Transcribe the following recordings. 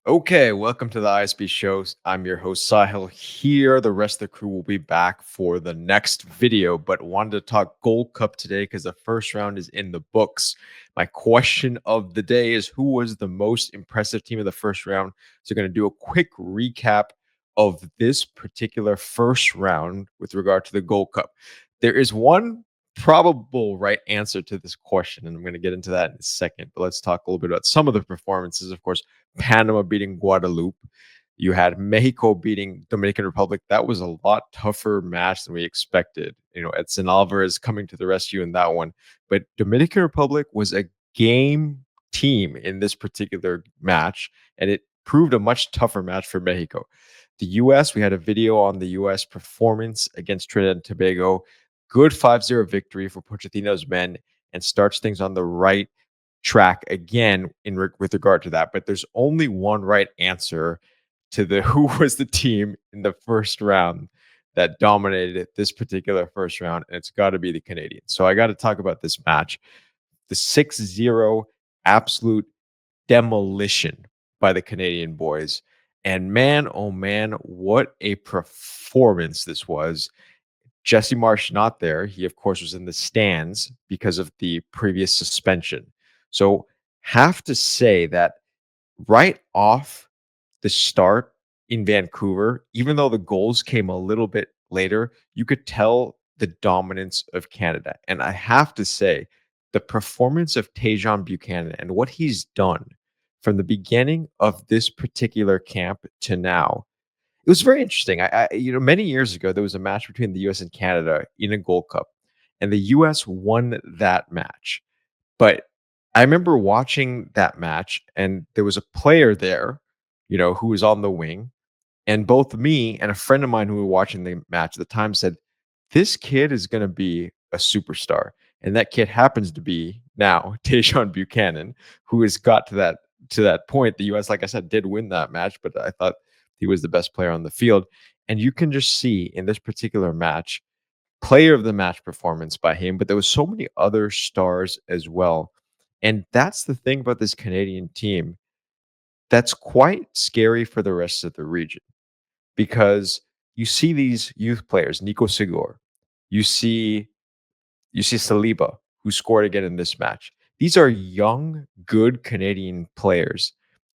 Okay, welcome to the ISB show. I'm your host Sahil here. The rest of the crew will be back for the next video, but wanted to talk Gold Cup today because the first round is in the books. My question of the day is who was the most impressive team of the first round? So, going to do a quick recap of this particular first round with regard to the Gold Cup. There is one probable right answer to this question, and I'm going to get into that in a second. But let's talk a little bit about some of the performances. Of course, Panama beating Guadeloupe. You had Mexico beating Dominican Republic. That was a lot tougher match than we expected. Edson Alvarez coming to the rescue in that one. But Dominican Republic was a game team in this particular match, and it proved a much tougher match for Mexico. The U.S., we had a video on the U.S. performance against Trinidad and Tobago. Good 5-0 victory for Pochettino's men and starts things on the right track again with regard to that. But there's only one right answer to the who was the team in the first round that dominated this particular first round, and it's got to be the Canadians. So I got to talk about this match. The 6-0 absolute demolition by the Canadian boys. And man, oh man, what a performance this was. Jesse Marsh not there. He, of course, was in the stands because of the previous suspension. So have to say that right off the start in Vancouver, even though the goals came a little bit later, you could tell the dominance of Canada. And I have to say, the performance of Tejan Buchanan and what he's done from the beginning of this particular camp to now, it was very interesting. Many years ago, there was a match between the U.S. and Canada in a Gold Cup, and the U.S. won that match. But I remember watching that match, and there was a player there, who was on the wing, and both me and a friend of mine who were watching the match at the time said, "This kid is going to be a superstar," and that kid happens to be now Tejan Buchanan, who has got to that point. The U.S., like I said, did win that match, but I thought he was the best player on the field. And you can just see in this particular match, player of the match performance by him, but there was so many other stars as well. And that's the thing about this Canadian team that's quite scary for the rest of the region because you see these youth players, Nico Sigur, you see Saliba, who scored again in this match. These are young, good Canadian players.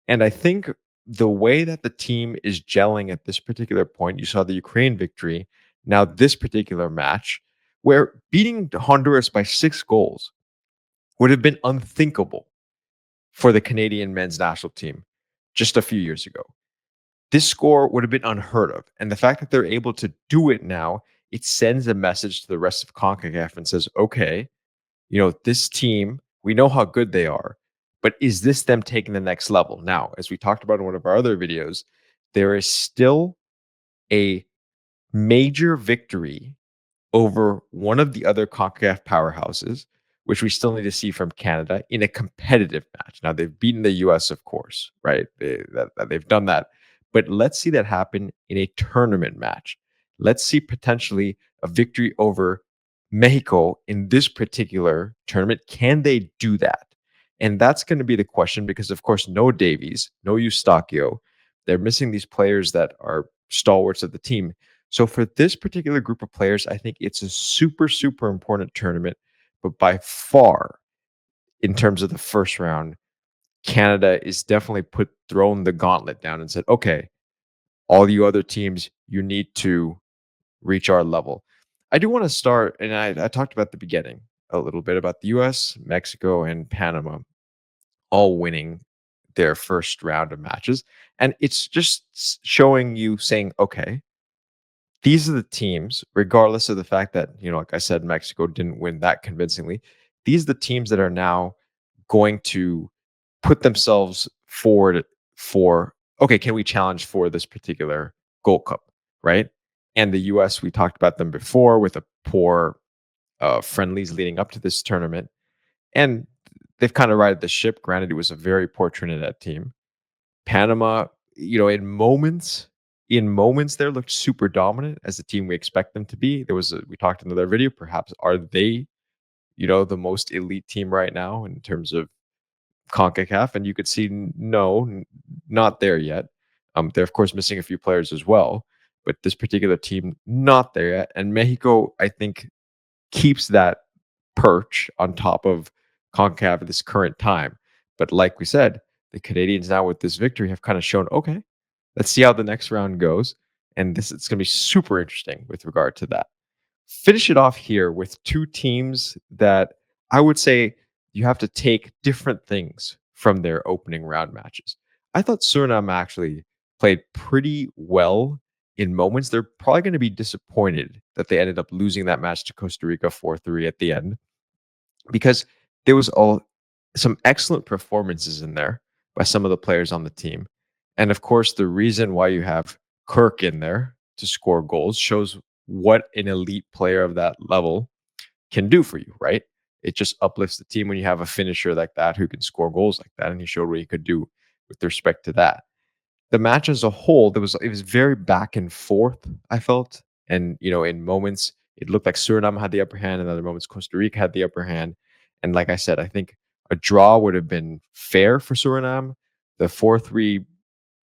And I think the way that the team is gelling at this particular point, you saw the Ukraine victory, now this particular match, where beating Honduras by 6 goals would have been unthinkable for the Canadian men's national team just a few years ago. This score would have been unheard of. And the fact that they're able to do it now, it sends a message to the rest of CONCACAF and says, okay, this team, we know how good they are, but is this them taking the next level? Now, as we talked about in one of our other videos, there is still a major victory over one of the other CONCACAF powerhouses, which we still need to see from Canada in a competitive match. Now, they've beaten the US, of course, right? They've done that. But let's see that happen in a tournament match. Let's see potentially a victory over Mexico in this particular tournament. Can they do that? And that's going to be the question because, of course, no Davies, no Eustachio. They're missing these players that are stalwarts of the team. So for this particular group of players, I think it's a super, super important tournament. But by far, in terms of the first round, Canada is definitely thrown the gauntlet down and said, okay, all you other teams, you need to reach our level. I do want to start, and I talked about the beginning a little bit about the US, Mexico, and Panama all winning their first round of matches. And it's just showing you saying, okay, these are the teams, regardless of the fact that, like I said, Mexico didn't win that convincingly. These are the teams that are now going to put themselves forward for, okay, can we challenge for this particular Gold Cup, right? And the US, we talked about them before with a poor friendlies leading up to this tournament. And they've kind of righted the ship. Granted, it was a very poor Trinidad team. Panama, in moments there looked super dominant as the team we expect them to be. We talked in another video, perhaps are they, the most elite team right now in terms of CONCACAF? And you could see no, not there yet. They're of course missing a few players as well, but this particular team not there yet. And Mexico, I think, keeps that perch on top of CONCACAF at this current time. But like we said, the Canadians now with this victory have kind of shown, okay, let's see how the next round goes. And this it's going to be super interesting with regard to that. Finish it off here with two teams that I would say you have to take different things from their opening round matches. I thought Suriname actually played pretty well in moments. They're probably going to be disappointed that they ended up losing that match to Costa Rica 4-3 at the end, because there was some excellent performances in there by some of the players on the team. And of course, the reason why you have Kirk in there to score goals shows what an elite player of that level can do for you, right? It just uplifts the team when you have a finisher like that who can score goals like that. And he showed what he could do with respect to that. The match as a whole, it was very back and forth, I felt. And in moments it looked like Suriname had the upper hand, in other moments Costa Rica had the upper hand. And like I said, I think a draw would have been fair for Suriname. The 4-3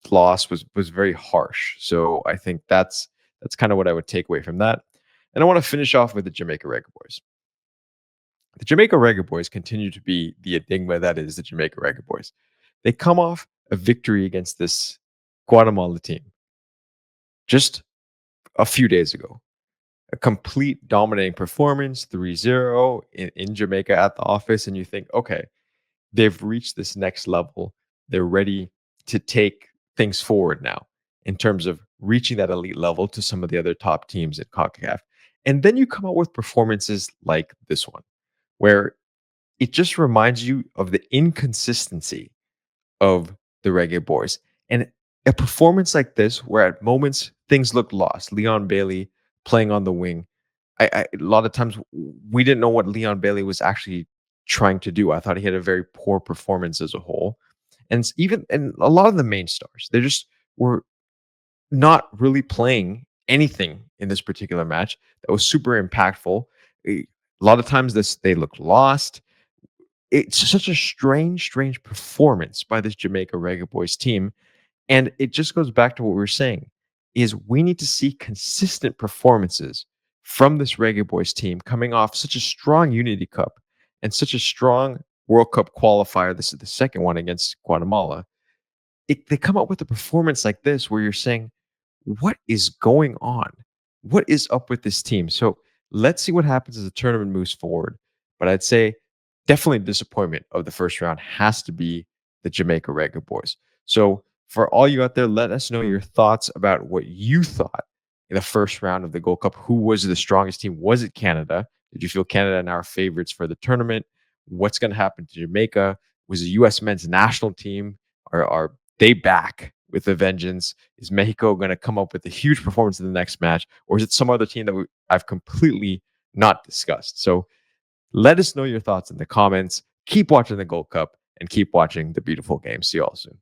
loss was very harsh. So I think that's kind of what I would take away from that. And I want to finish off with the Jamaica Reggae Boyz. The Jamaica Reggae Boyz continue to be the enigma that is the Jamaica Reggae Boyz. They come off a victory against this Guatemala team just a few days ago. A complete dominating performance, 3-0 in Jamaica at the office. And you think, okay, they've reached this next level. They're ready to take things forward now in terms of reaching that elite level to some of the other top teams in CONCACAF. And then you come out with performances like this one, where it just reminds you of the inconsistency of the Reggae Boyz. And a performance like this, where at moments things look lost, Leon Bailey playing on the wing. A lot of times we didn't know what Leon Bailey was actually trying to do. I thought he had a very poor performance as a whole. And a lot of the main stars, they just were not really playing anything in this particular match that was super impactful. A lot of times they looked lost. It's such a strange performance by this Jamaica Reggae Boyz team. And it just goes back to what we were saying, is we need to see consistent performances from this Reggae Boyz team coming off such a strong Unity Cup and such a strong World Cup qualifier. This is the second one against Guatemala. They come up with a performance like this where you're saying, what is going on? What is up with this team? So let's see what happens as the tournament moves forward. But I'd say definitely disappointment of the first round has to be the Jamaica Reggae Boyz. So for all you out there, let us know your thoughts about what you thought in the first round of the Gold Cup. Who was the strongest team? Was it Canada? Did you feel Canada and our favorites for the tournament? What's going to happen to Jamaica? Was the U.S. men's national team? Are they back with a vengeance? Is Mexico going to come up with a huge performance in the next match? Or is it some other team that I've completely not discussed? So let us know your thoughts in the comments. Keep watching the Gold Cup and keep watching the beautiful game. See you all soon.